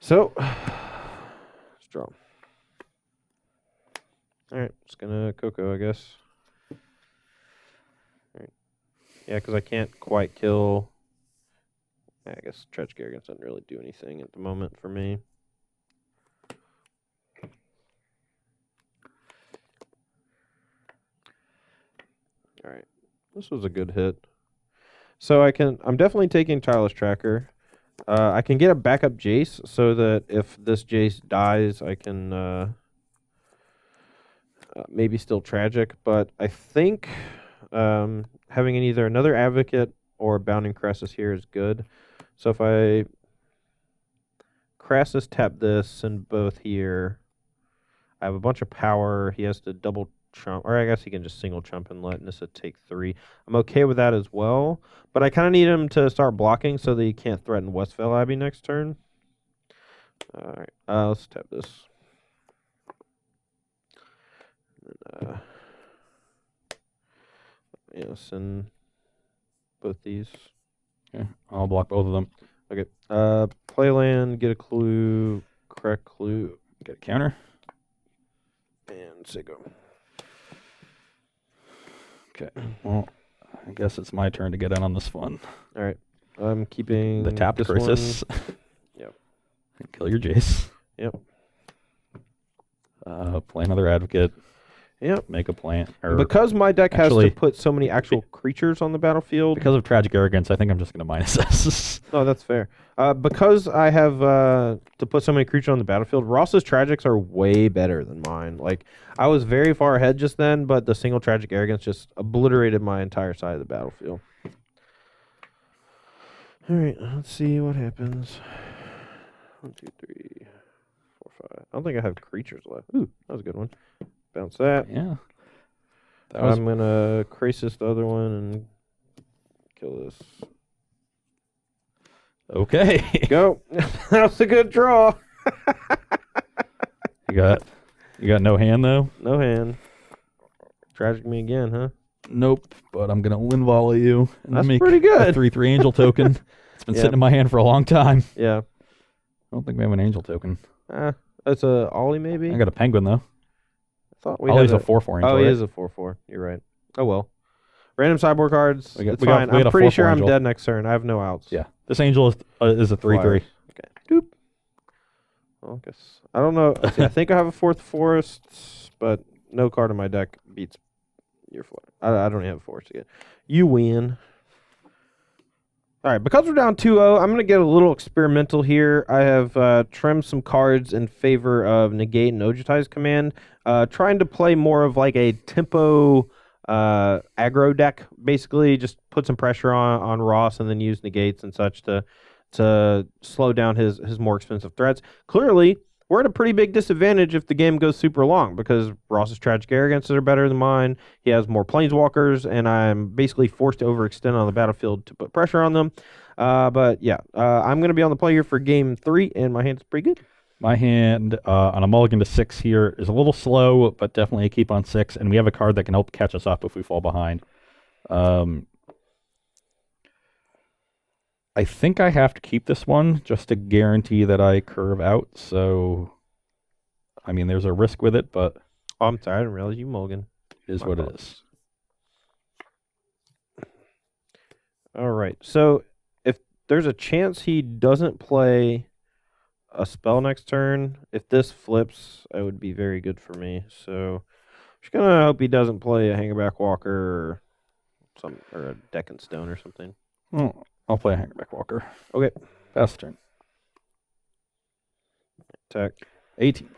So, let's draw. All right, just gonna Coco, I guess. All right. Yeah, because I can't quite kill. I guess Tragic Arrogance doesn't really do anything at the moment for me. All right, this was a good hit. So I'm definitely taking Tireless Tracker. I can get a backup Jace so that if this Jace dies, I can maybe still Tragic. But I think having either another Advocate or Bounding Crassus here is good. So if I Crassus tap this and both here, I have a bunch of power. He has to double trump, or I guess he can just single trump and let Nissa take 3. I'm okay with that as well, but I kind of need him to start blocking so that he can't threaten Westvale Abbey next turn. All right, let's tap this. And, yes, and both these. Okay. I'll block both of them. Okay. Play land, get a clue, correct clue, Get a counter. and say go. Okay. Well, I guess it's my turn to get in on this fun. All right. I'm keeping The tapped this Crisis. Yep. And kill your Jace. Yep. Play another Advocate. Yep. Make a plant. Or Because my deck has actually- to put so many actual creatures on the battlefield. because of Tragic Arrogance, I think I'm just going to minus this. No, that's fair. Because I have to put so many creatures on the battlefield, Ross's Tragics are way better than mine. Like, I was very far ahead just then, but the single Tragic Arrogance just obliterated my entire side of the battlefield. All right, let's see what happens. 1, 2, 3, 4, 5. I don't think I have creatures left. Ooh, that was a good one. Bounce that. Yeah. That was I'm going to Crisis the other one and kill this. okay. Go. That was a good draw. You got no hand though? No hand. Tragic me again, huh? Nope. But I'm gonna win volley you and That's make pretty good. a 3/3 angel token. It's been Yeah. sitting in my hand for a long time. Yeah. I don't think we have an angel token. That's a Ollie maybe? I got a penguin though. I thought we Ollie's had a 4/4 angel. Oh, he right? is a 4/4. You're right. Oh well. Random sideboard cards. We got- It's we got- fine. we got I'm a pretty 4/4 sure I'm angel. dead next turn. I have no outs. Yeah. This angel is a 3/3. Flyers. Okay. Doop. Well, I guess I don't know. See, I think I have a 4th forest, but no card in my deck beats your flyer. I don't even have a forest again. You win. All right, because we're down 2-0, I'm going to get a little experimental here. I have trimmed some cards in favor of Negate and Ojutai's command, trying to play more of like a tempo aggro deck, basically. Just put some pressure on Ross and then use Negates and such to slow down his more expensive threats. Clearly, we're at a pretty big disadvantage if the game goes super long because Ross's tragic arrogances are better than mine. He has more planeswalkers, and I'm basically forced to overextend on the battlefield to put pressure on them. But yeah, I'm going to be on the play here for game 3, and my hand's pretty good. My hand on a mulligan to 6 here is a little slow, but definitely a keep on 6, and we have a card that can help catch us up if we fall behind. I think I have to keep this one just to guarantee that I curve out. So, I mean, there's a risk with it, but Oh, I'm sorry, I didn't realize you mulligan. it is what it is. All right, so if there's a chance he doesn't play a spell next turn, if this flips, it would be very good for me. So I'm just gonna hope he doesn't play a Hangerback Walker or a Deck and Stone or something. Oh, I'll play a Hangerback Walker. Okay. Pass the turn. Attack. 18.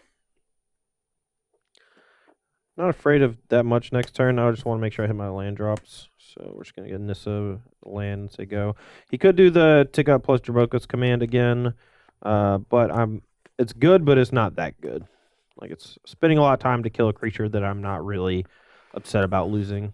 Not afraid of that much next turn. I just want to make sure I hit my land drops. So we're just going to get Nissa land and say go. He could do the tick up plus Draboka's command again. But it's good, but it's not that good. Like, it's spending a lot of time to kill a creature that I'm not really upset about losing.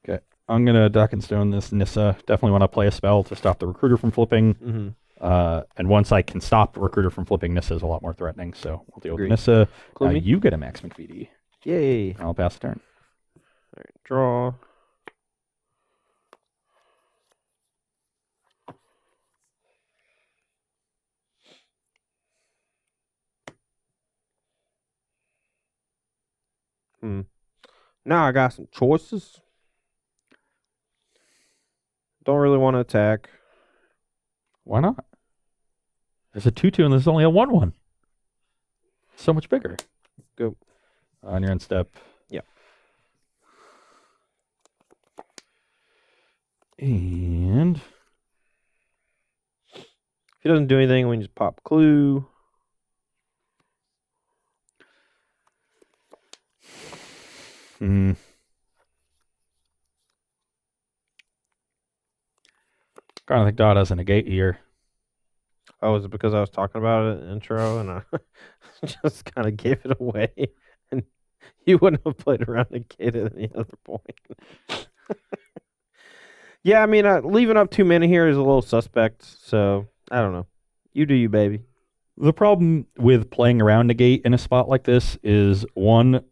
Okay. I'm going to Dock and Stone this Nissa. Definitely want to play a spell to stop the Recruiter from flipping. Mm-hmm. And once I can stop the Recruiter from flipping, Nissa is a lot more threatening. So we'll deal Agreed. with Nissa. Include me? You get a Max McVD. Yay. I'll pass the turn. All right, draw. Now I got some choices. Don't really want to attack. Why not? There's a 2/2 and there's only a 1/1. So much bigger. Go. On your end step. Yeah. And if he doesn't do anything, we can just pop Clue. I don't think Todd has a negate here. Oh, is it because I was talking about it in the intro and I just kind of gave it away? And you wouldn't have played around negate at any other point. Yeah, I mean, leaving up 2 mana here is a little suspect, so I don't know. You do you, baby. The problem with playing around negate in a spot like this is, one,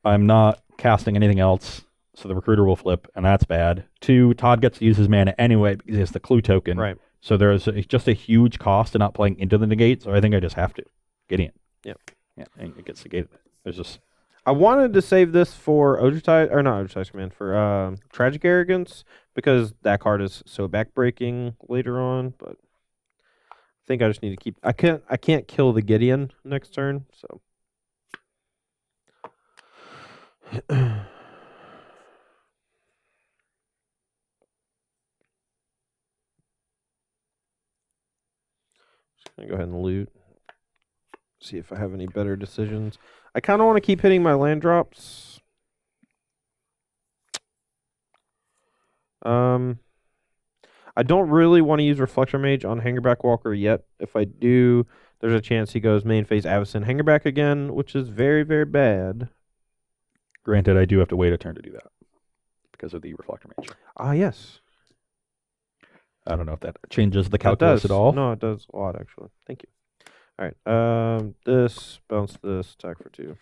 I'm not casting anything else, so the Recruiter will flip, and that's bad. 2, Todd gets to use his mana anyway because he has the Clue token. Right. So there's just a huge cost to not playing into the negate, so I think I just have to get in. Yep. Yeah, and it gets negated. There's just... I wanted to save this for Ojutai's command, for Tragic Arrogance, because that card is so backbreaking later on, but I think I just need to keep... I can't kill the Gideon next turn, so... Just gonna go ahead and loot. See if I have any better decisions. I kind of want to keep hitting my land drops. I don't really want to use Reflector Mage on Hangerback Walker yet. If I do, there's a chance he goes main phase Avacyn Hangerback again, which is very, very bad. Granted, I do have to wait a turn to do that because of the Reflector Mage. Ah, yes. I don't know if that changes the calculus at all. No, it does a lot, actually. Thank you. All right. This, bounce this, attack for 2.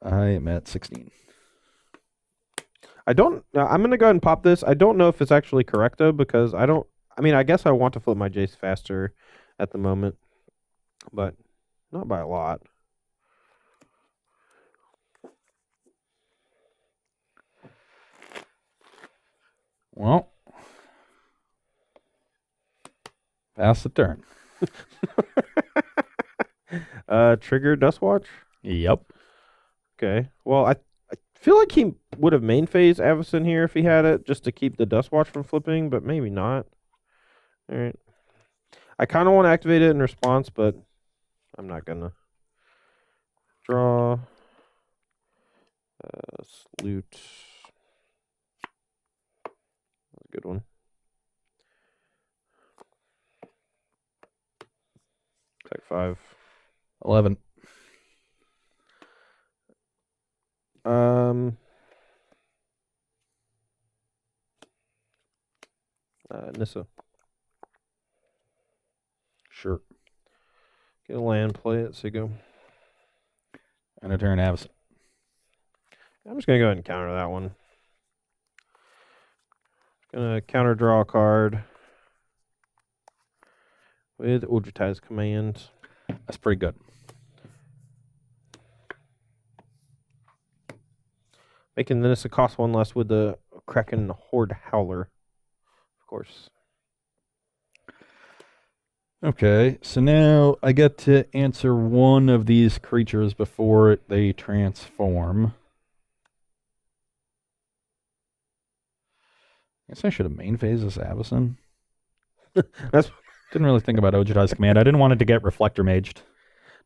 I am at 16. I'm going to go ahead and pop this. I don't know if it's actually correct, though, because I guess I want to flip my Jace faster at the moment, but not by a lot. Well, pass the turn. Trigger Dustwatch? Yep. Okay. Well, I feel like he would have main phase Avacyn here if he had it, just to keep the Dustwatch from flipping, but maybe not. All right. I kind of want to activate it in response, but I'm not going to. Draw. Loot. That's a good one. Attack 5. 11. Nissa. Sure. Get a land, play it, so go. And a turn Avison. I'm just going to go ahead and counter that one. Going to counter draw a card with Ultratize Command. That's pretty good. Making this a cost 1 less with the Kraken Horde Howler, of course. Okay, so now I get to answer one of these creatures before they transform. I guess I should have main phase this Avison. That's Didn't really think about Ojutai's command. I didn't want it to get Reflector Maged.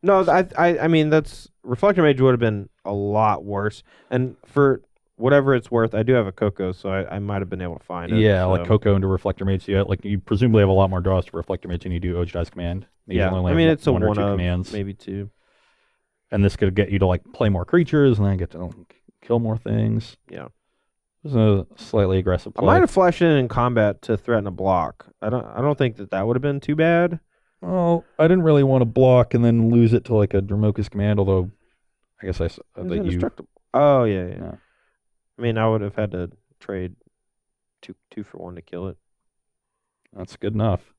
no, I mean that's Reflector Mage would have been a lot worse. And for whatever it's worth, I do have a Coco, so I might have been able to find it. Yeah, so. like Coco into Reflector Mage. So you presumably have a lot more draws to Reflector Mage than you do Ojutai's command. You Yeah, only I mean have it's a one or one two of commands. maybe 2. And this could get you to like play more creatures and then get to kill more things. Yeah. This is a slightly aggressive play. I might have flashed in combat to threaten a block. I don't think that would have been too bad. Well, I didn't really want to block and then lose it to like a Dromoka's command, although I guess It's that you... indestructible. Oh yeah. Yeah. I mean, I would have had to trade two for 1 to kill it. That's good enough.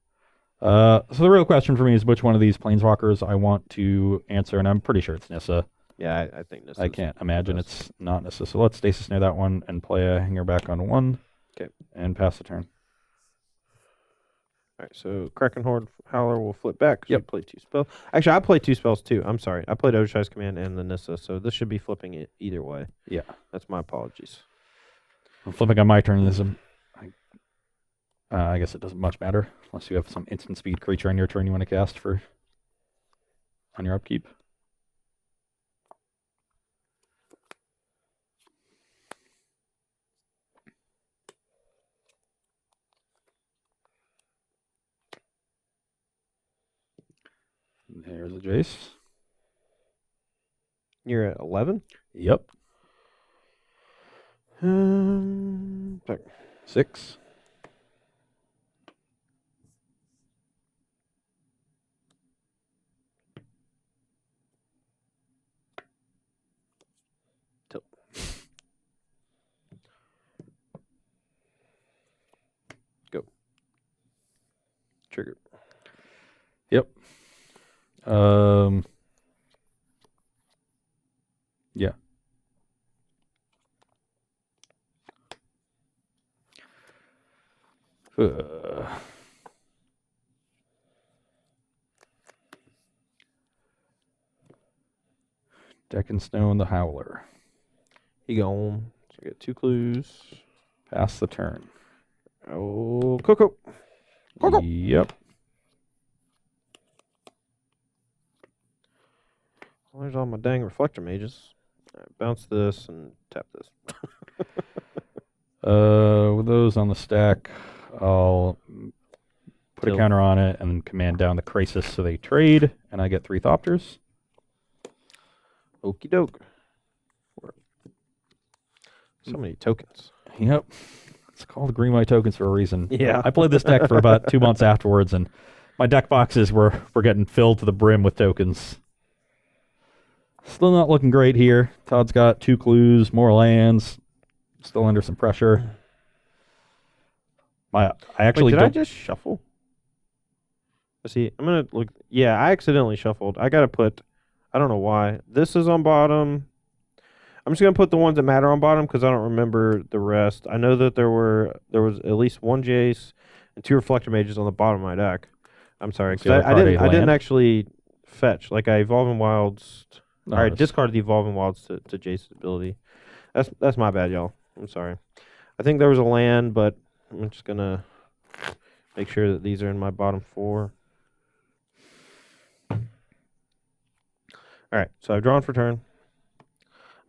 So the real question for me is which one of these planeswalkers I want to answer, and I'm pretty sure it's Nissa. Yeah, I think this. I can't imagine it's not Nissa. So let's stasis near that one and play a hanger back on 1. Okay. And pass the turn. All right, so Kraken Horde Howler will flip back. Yep. You play 2 spells. Actually, I played 2 spells too. I'm sorry. I played Ojutai's Command and the Nissa, so this should be flipping it either way. Yeah. That's my apologies. I'm flipping on my turn. I guess it doesn't much matter unless you have some instant speed creature on your turn you want to cast on your upkeep. There's a Jace. You're at 11? Yep. 6. Tilt. Go. Trigger. Yep. Yeah. Deck and Stone the Howler. He gone. So I get 2 clues. Pass the turn. Oh, Coco. Coco. Yep. Where's all my dang Reflector Mages? All right, bounce this and tap this. With those on the stack, I'll put Tilt. a counter on it and then command down the Crisis so they trade, and I get 3 Thopters. Okie doke. So many tokens. Yep. It's called Green White Tokens for a reason. Yeah. I played this deck for about 2 months afterwards, and my deck boxes were getting filled to the brim with tokens. Still not looking great here. Todd's got 2 clues, more lands, still under some pressure. I actually Wait, did don't... I just shuffle? Let's see. I'm going to look. Yeah, I accidentally shuffled. I got to put, I don't know why. This is on bottom. I'm just going to put the ones that matter on bottom because I don't remember the rest. I know that there was at least 1 Jace and 2 Reflector Mages on the bottom of my deck. I'm sorry. So I didn't actually fetch. Like I Evolving Wilds. No, All right, discard the Evolving Wilds to Jace's ability. That's my bad, y'all. I'm sorry. I think there was a land, but I'm just going to make sure that these are in my bottom 4. All right, so I've drawn for turn.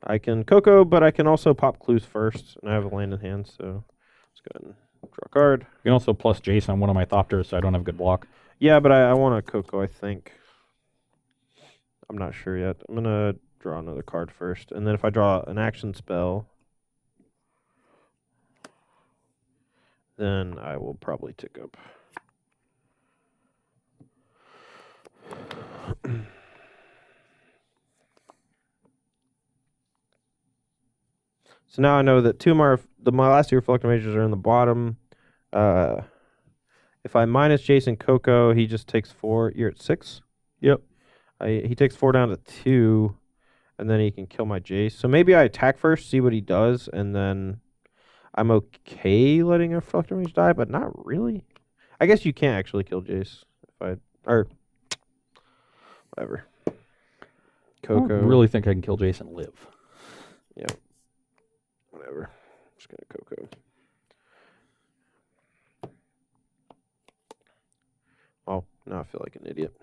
I can Coco, but I can also pop clues first, and I have a land in hand, so let's go ahead and draw a card. You can also plus Jace on one of my Thopters, so I don't have good block. Yeah, but I want a Coco, I think. I'm not sure yet. I'm going to draw another card first. And then if I draw an action spell, then I will probably tick up. So now I know that two of my last two reflector mages are in the bottom. If I minus Jason Coco, he just takes 4. You're at 6? Yep. He takes 4 down to 2, and then he can kill my Jace. So maybe I attack first, see what he does, and then I'm okay letting a reflector mage die, but not really. I guess you can't actually kill Jace or whatever. Coco. I don't really think I can kill Jason and live. Yeah. Whatever. I'm just gonna Coco. Oh, now I feel like an idiot.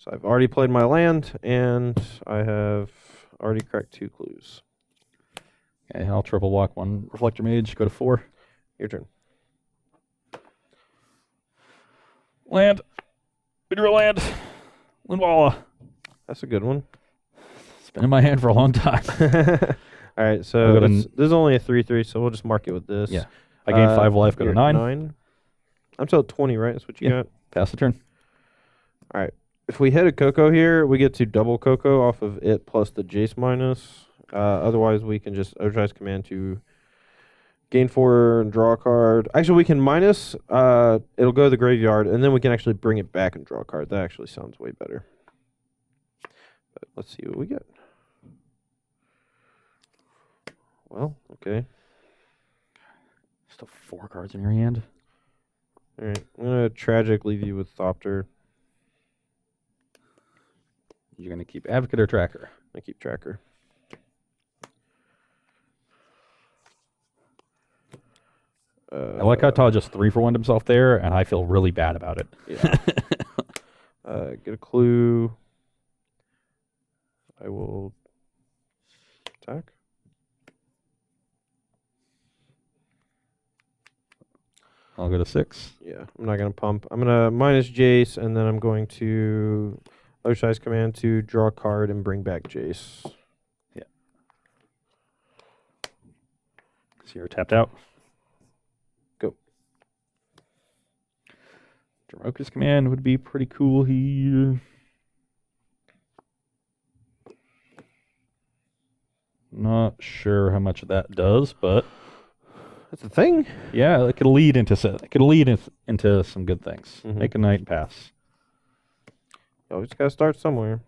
So I've already played my land, and I have already cracked 2 clues. Okay, I'll triple block 1 reflector mage, go to 4. Your turn. Land. We drew a land. Lindwalla. That's a good one. It's been in my hand for a long time. All right, so this is only a 3/3, so we'll just mark it with this. Yeah. I gained 5 life, go to 9. I'm still at 20, right? That's what you got? Pass the turn. All right. If we hit a Coco here, we get to double Coco off of it plus the Jace minus. Otherwise, we can just Oshai's command to gain 4 and draw a card. Actually, we can minus. It'll go to the graveyard, and then we can actually bring it back and draw a card. That actually sounds way better. But let's see what we get. Well, okay. Still 4 cards in your hand. All right. I'm going to tragic leave you with Thopter. You're going to keep Advocate or Tracker? I keep Tracker. I like how Todd just 3-for-1'd himself there, and I feel really bad about it. Yeah. Get a clue. I will attack. I'll go to 6. Yeah, I'm not going to pump. I'm going to minus Jace, and then I'm going to Oshai's command to draw a card and bring back Jace. Yeah. So you're tapped out. Go. Dramoka's command would be pretty cool here. Not sure how much that does, but That's the thing. yeah, it could lead into some good things. Mhm. Make a night pass. You always got to start somewhere.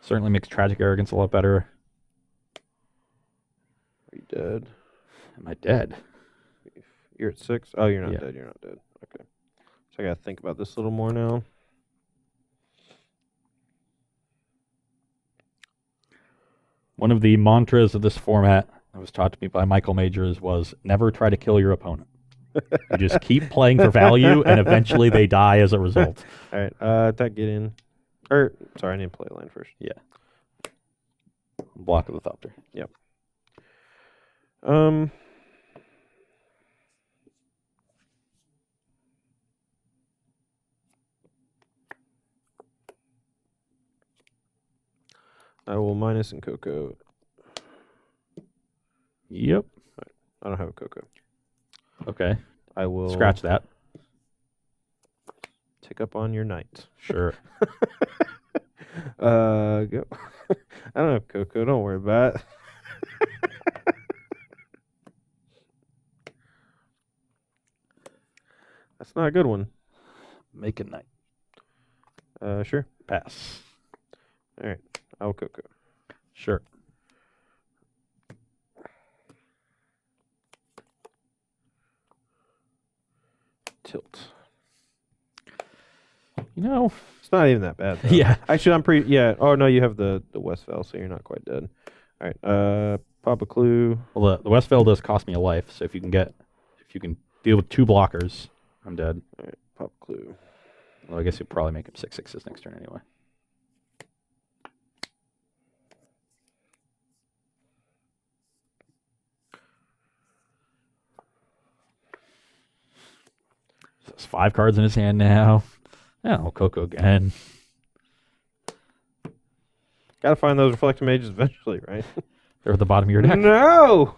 Certainly makes Tragic Arrogance a lot better. Are you dead? Am I dead? You're at 6? Oh, you're not Yeah. dead. You're not dead. Okay. So I got to think about this a little more now. One of the mantras of this format that was taught to me by Michael Majors was never try to kill your opponent. You just keep playing for value, and eventually they die as a result. All right. Attack, get in. Sorry, I need to play a line first. Yeah. Block of the Thopter. Yep. I will minus in Coco. Yep. I don't have a Coco. Okay. I will Scratch that. tick up on your knight. Sure. Go. I don't have Coco. Don't worry about it. That's not a good one. Make a night. Sure. Pass. All right. I will Coco. Sure. Tilt. You know. It's not even that bad, though. Yeah. Actually, I'm pretty. Yeah. Oh no, you have the Westfell, so you're not quite dead. All right. Pop a clue. Well, the Westfell does cost me a life, so if you can deal with 2 blockers, I'm dead. All right. Pop a clue. Well, I guess you'll probably make him 6/6s next turn anyway. 5 cards in his hand now. Oh, Coco again. Gotta find those Reflecting Mages eventually, right? They're at the bottom of your deck. No!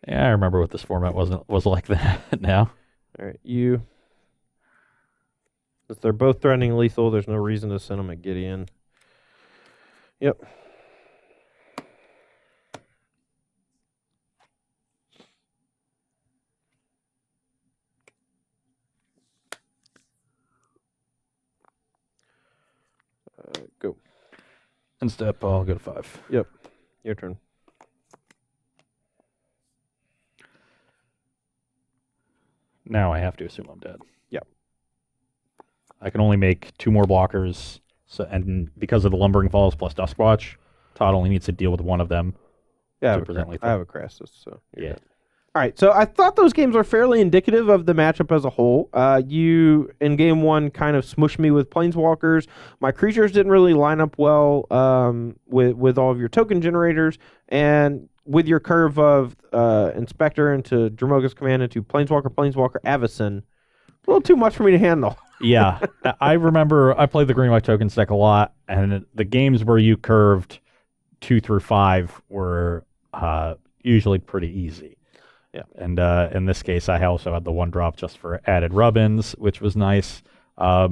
Yeah, I remember what this format was like that now. All right, you. Since they're both threatening lethal, there's no reason to send them a Gideon. Yep. Go. And step, I'll go to 5. Yep. Your turn. Now I have to assume I'm dead. Yep. I can only make 2 more blockers, and because of the Lumbering Falls plus Duskwatch, Todd only needs to deal with one of them. Yeah, I have a Crassus, so yeah. Dead. All right, so I thought those games are fairly indicative of the matchup as a whole. You, in game 1, kind of smushed me with Planeswalkers. My creatures didn't really line up well with all of your token generators, and with your curve of Inspector into Dramoga's Command into Planeswalker, Avacyn, a little too much for me to handle. Yeah, I remember I played the green-white tokens deck a lot, and the games where you curved 2 through 5 were usually pretty easy. Yeah, and in this case, I also had the 1-drop just for added rubbins, which was nice. I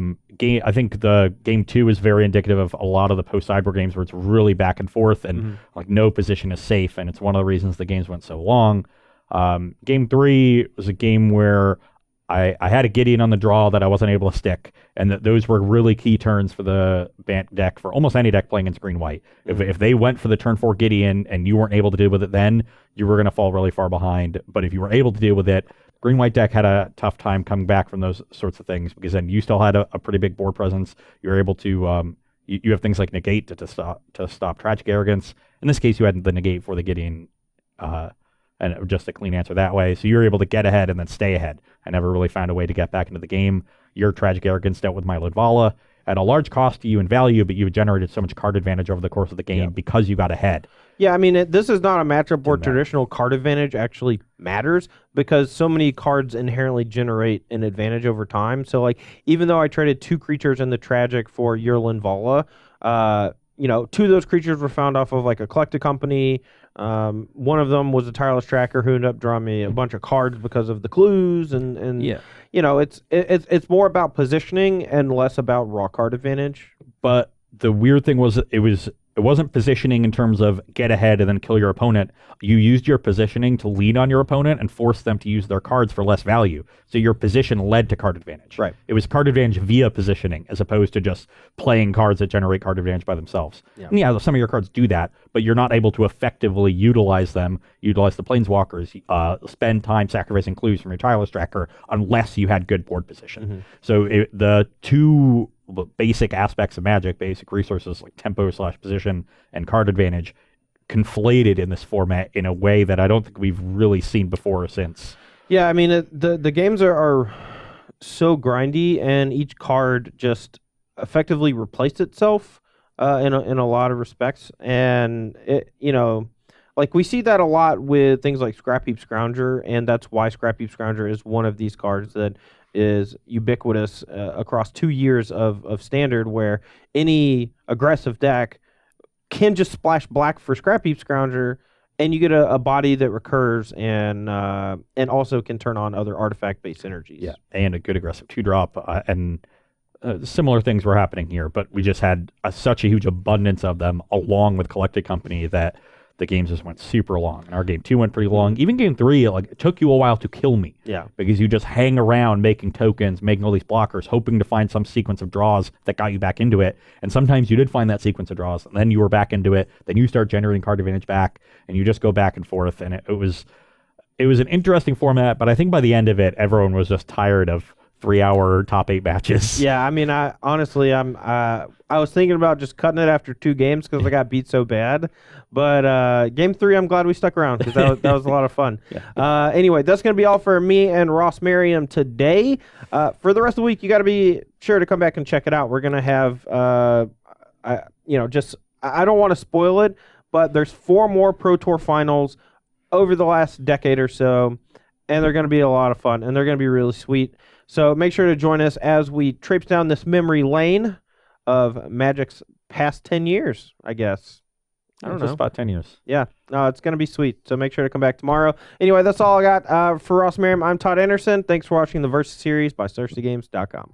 think the game 2 is very indicative of a lot of the post-sideboard games where it's really back and forth and like no position is safe, and it's one of the reasons the games went so long. Game 3 was a game where I had a Gideon on the draw that I wasn't able to stick, and those were really key turns for the Bant deck, for almost any deck playing against green-white. If they went for the turn 4 Gideon and you weren't able to deal with it then, you were going to fall really far behind. But if you were able to deal with it, green-white deck had a tough time coming back from those sorts of things, because then you still had a pretty big board presence. You were able to, you have things like negate to stop Tragic Arrogance. In this case, you had the negate for the Gideon, and just a clean answer that way. So you're able to get ahead and then stay ahead. I never really found a way to get back into the game. Your Tragic Arrogance dealt with my Ludvala at a large cost to you in value, but you generated so much card advantage over the course of the game because you got ahead. Yeah, I mean, this is not a matchup where traditional card advantage actually matters, because so many cards inherently generate an advantage over time. So, like, even though I traded 2 creatures in the Tragic for your Linvala, 2 of those creatures were found off of, like, a Collected Company. One of them was a Tireless Tracker who ended up drawing me a bunch of cards because of the clues, and it's more about positioning and less about raw card advantage. But the weird thing was it wasn't positioning in terms of get ahead and then kill your opponent. You used your positioning to lean on your opponent and force them to use their cards for less value. So your position led to card advantage. Right. It was card advantage via positioning as opposed to just playing cards that generate card advantage by themselves. Yeah. And yeah, some of your cards do that, but you're not able to effectively utilize them, utilize the Planeswalkers, spend time sacrificing clues from your Tireless Tracker unless you had good board position. So the 2 basic aspects of Magic, basic resources like tempo/position and card advantage, conflated in this format in a way that I don't think we've really seen before or since. Yeah, I mean, the games are so grindy, and each card just effectively replaced itself in a lot of respects. And like, we see that a lot with things like Scrapheap Scrounger, and that's why Scrapheap Scrounger is one of these cards that is ubiquitous across 2 years of Standard, where any aggressive deck can just splash black for Scrapheap Scrounger, and you get a body that recurs and also can turn on other artifact-based synergies. Yeah, and a good aggressive 2-drop, and similar things were happening here, but we just had such a huge abundance of them, along with Collected Company, that the games just went super long. And our game 2 went pretty long. Even game 3, it took you a while to kill me. Yeah. Because you just hang around making tokens, making all these blockers, hoping to find some sequence of draws that got you back into it. And sometimes you did find that sequence of draws, and then you were back into it. Then you start generating card advantage back, and you just go back and forth. And it was an interesting format, but I think by the end of it, everyone was just tired of 3-hour top 8 matches. Yeah, I mean, I was thinking about just cutting it after 2 games because I got beat so bad. But game 3, I'm glad we stuck around, because that was a lot of fun. Yeah. Anyway, that's going to be all for me and Ross Merriam today. For the rest of the week, you got to be sure to come back and check it out. We're going to have I don't want to spoil it, but there's 4 more Pro Tour finals over the last decade or so, and they're going to be a lot of fun, and they're going to be really sweet. So make sure to join us as we traipse down this memory lane of Magic's past 10 years, I guess. I don't know. Just about 10 years. Yeah, no, it's going to be sweet. So make sure to come back tomorrow. Anyway, that's all I got for Ross Merriam. I'm Todd Anderson. Thanks for watching the Versus series by CerseiGames.com.